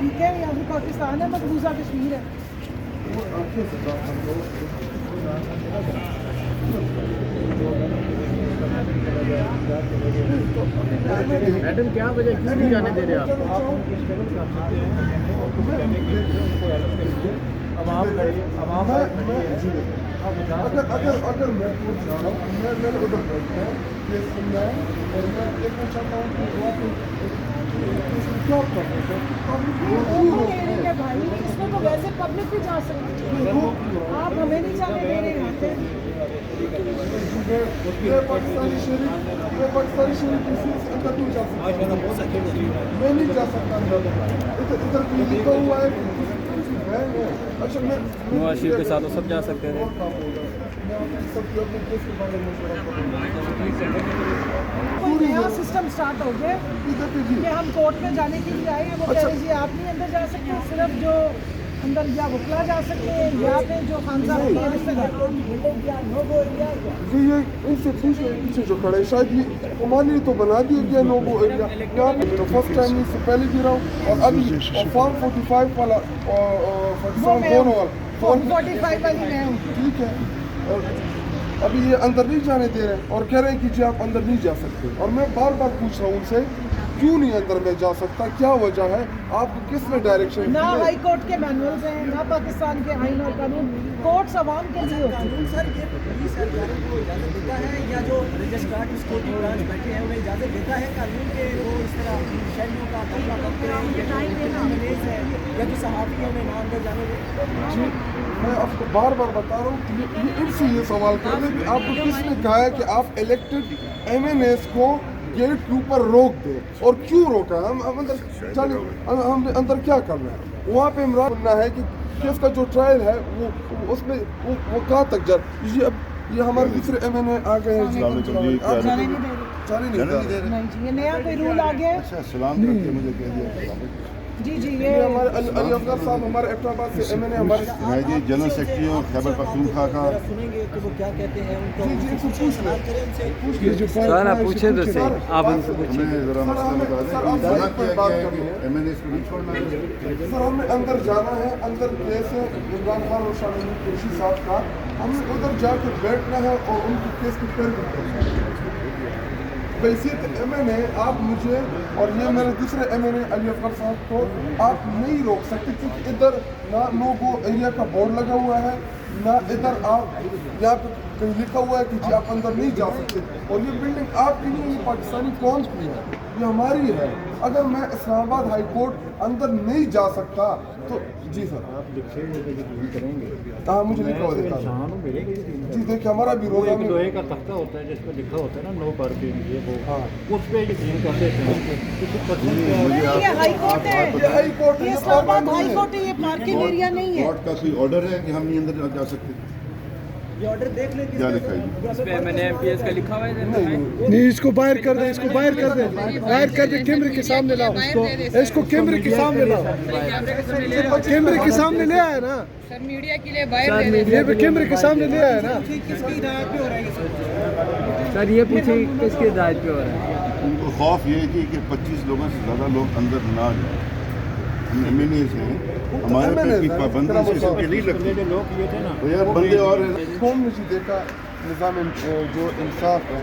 तरीके हैं, या फिर पाकिस्तान है मकबूजा कश्मीर है? मैडम क्या वजह, क्यों नहीं जाने दे रहे आप? अगर मैं पूछ रहा हूँ, मैंने उधर बैठा है, ये सुनना है, और मैं देखना चाहता हूँ कि वहाँ पे क्या कर रहे हैं। भाई इसमें तो वैसे पब्लिक भी जा सकती है, आप हमें नहीं जाने दे रहे हैं। ये पाकिस्तानी शरीफ किसी से अंदर नहीं जा सकता, मैं नहीं जा सकता इधर भी लिखा हुआ है। अच्छा मैं नवाज के साथ सब जा सकते थे। कोई नया सिस्टम स्टार्ट हो गया कि हम कोर्ट में जाने के लिए आए हैं, वो कह रहे जी आप नहीं अंदर जा सकते, सिर्फ जो अंदर या वकला जा सकते हैं या फिर जो खानसाद के रिश्तेदार। ये इनसे पीछे जो खड़े शायद ये हमारे तो बना दिया गया नो गो एरिया। यहाँ पे तो फर्स्ट टाइम इससे पहले भी रहा हूँ, और अभी फॉर्म 45 वाला दोनों वाला 45 वाली मैं हूँ। ठीक है, और अभी ये अंदर नहीं जाने दे रहे हैं और कह रहे हैं कि जी आप अंदर नहीं जा सकते। और मैं बार बार पूछ रहा हूँ उनसे क्यों नहीं अंदर में जा सकता, क्या वजह है, आपको किसने डायरेक्शन ना हाई कोर्ट के मैनुअल्स हैं, ना पाकिस्तान के आईन और कानून, कोर्ट्स अवाम के लिए होती है। सर ये पुलिस अधिकारियों को इजाज़त देता है या जो रजिस्ट्रार सिक्योरिटी ब्रांच बैठे हैं उन्हें इजाज़त देता है कानून के वो इस तरह शहरियों का कब्जा करते हैं, है या जो सहाफ़ी है उन्हें ना अंदर जाने दें? जी मैं आपको बार बार बता रहा हूँ, ये इनसे ये सवाल कर रहे हैं कि आपको किसने कहा है कि आप इलेक्टेड MNAs को गेट के ऊपर रोक दे, और क्यों रोका है? हम अंदर जाने, हम अंदर क्या करना है? वहाँ पे इमरान बनना है कि केस का जो ट्रायल है वो उसमें वो कहाँ तक जा, ये हमारे दूसरे MNA आ गए हैं जी, जाने नहीं दे रहे। जाने नहीं दे रहे। नहीं जी, ये नया कोई रूल आ गया है। अच्छा सलाम करके मुझे कह दिया। जी जी, ये हमारे अली अफजल साहब हमारे एबटाबाद से MNA हमारे जी जनरल सेक्रेटरी और खैबर पख्तूनख्वा का। सुनेंगे कि वो क्या कहते हैं उनको। जी इनसे पूछ लें, सर आप पूछे तो सही, आप उनसे पूछिए। हमें जरा मसला बता दें, मना किया गया है कि MNAs को नहीं छोड़ना है। सर हमें अंदर जाना है, अंदर केस है इमरान खान और शाह महमूद कुरैशी साहब का, हमें उधर जाकर बैठना है और उनके केस की पैरवी करनी है। बैसियत MNA आप मुझे और ये मेरे दूसरे MNA अली अफजल साहब को आप नहीं रोक सकते, क्योंकि इधर ना नो गो एरिया का बोर्ड लगा हुआ है, ना इधर आप यहाँ पे कहीं लिखा हुआ है कि जी आप अंदर नहीं जा सकते। और ये बिल्डिंग आपकी नहीं, ये पाकिस्तानी कौम की है, ये हमारी है। अगर मैं इस्लामाबाद हाई कोर्ट अंदर नहीं जा सकता तो जी सर आप लिखे करेंगे। हाँ मुझे लिखा हुआ देता है जी, देखिए हमारा भी रोजा में लोहे का तख्ता होता है जिस पर लिखा होता है ना नो पार्किंग, ये वो हाँ उस पे यकीन कर देते हैं। ये हाई कोर्ट है, ये हाई कोर्ट ये है, इस्लामाबाद हाई कोर्ट है, ये पार्किंग एरिया नहीं है। कोर्ट का कोई ऑर्डर है कि हम नहीं अंदर जा सकते? ये ऑर्डर देख लें क्या लिखा है? मैंने MPS का लिखा हुआ है। नहीं इसको बाहर कर दे, इसको बाहर कर दे, बाहर कर दे, कैमरे के सामने लाओ इसको कैमरे के सामने लाओ, कैमरे के सामने ले आया ना सर, मीडिया के लिए बाहर ये भी कैमरे के सामने ले आया ना। किसकी हिदायत पे हो रहा है ये सब? सर ये पूछे किसकी हिदायत पे हो रहा है? उनको खौफ ये है कि 25 लोगों से ज़्यादा लोग अंदर ना जाए। हम MNAs हैं, हमारे पे की पाबंदी से इसके नहीं लगती। लोग ये थे ना तो यार बंदे और कौम ने जी देखा निज़ाम जो इंसाफ है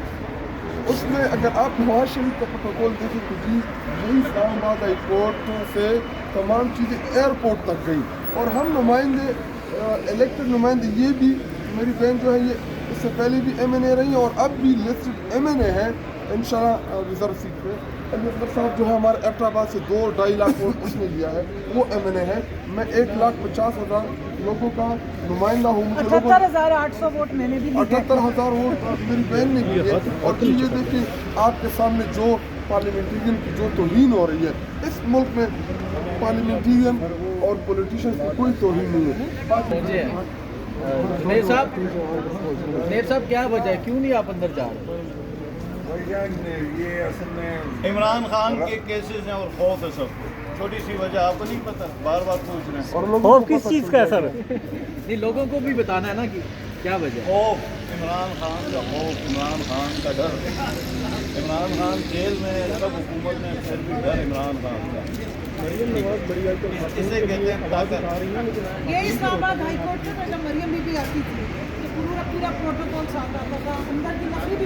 उसमें अगर आप नवाज शरीफ का प्रोटोकॉल देखें तो जी यही इस्लामाबाद हाई कोर्ट से तमाम चीज़ें एयरपोर्ट तक गई, और हम नुमाइंदे इलेक्टेड नुमाइंदे ये भी मेरी बहन जो है ये इससे पहले भी MNA रही और अब भी लिस्टेड MNA है इंशाल्लाह रिजर्व सीट पे। अली अकबर साहब जो है हमारे एबटाबाद से 2-2.5 लाख वोट उसने लिया है, वो MNA है। मैं 1,50,000 लोगों का नुमाइंदा हूँ। 78,800 वोट मैंने भी लिए। 78,000 वोट मेरी बहन ने लिए। और ये देखिए आपके सामने जो पार्लियामेंटेरियन की जो तौहीन हो रही है, इस मुल्क में पार्लियामेंटेरियन और पॉलिटिशियन की कोई तौहीन नहीं है। नेब साहब क्या वजह है, क्यों नहीं आप अंदर जा रहे? ये असल में इमरान खान के केसेस हैं और खौफ है सबको। छोटी सी वजह आपको नहीं पता, बार बार पूछ रहे हैं। खौफ किस चीज़ का है सर? नहीं लोगों को भी बताना है ना कि क्या वजह है। खौफ इमरान खान का खौफ, इमरान खान का डर। इमरान खान जेल में सब हुकूमत में फिर भी डर इमरान खान का। इसे कहते हैं ताकत। ये इस्लामाबाद हाई कोर्ट में जब मरियम बीबी आती थी तो पूरा प्रोटोकॉल साथ आता था, अंदर की नफरी भी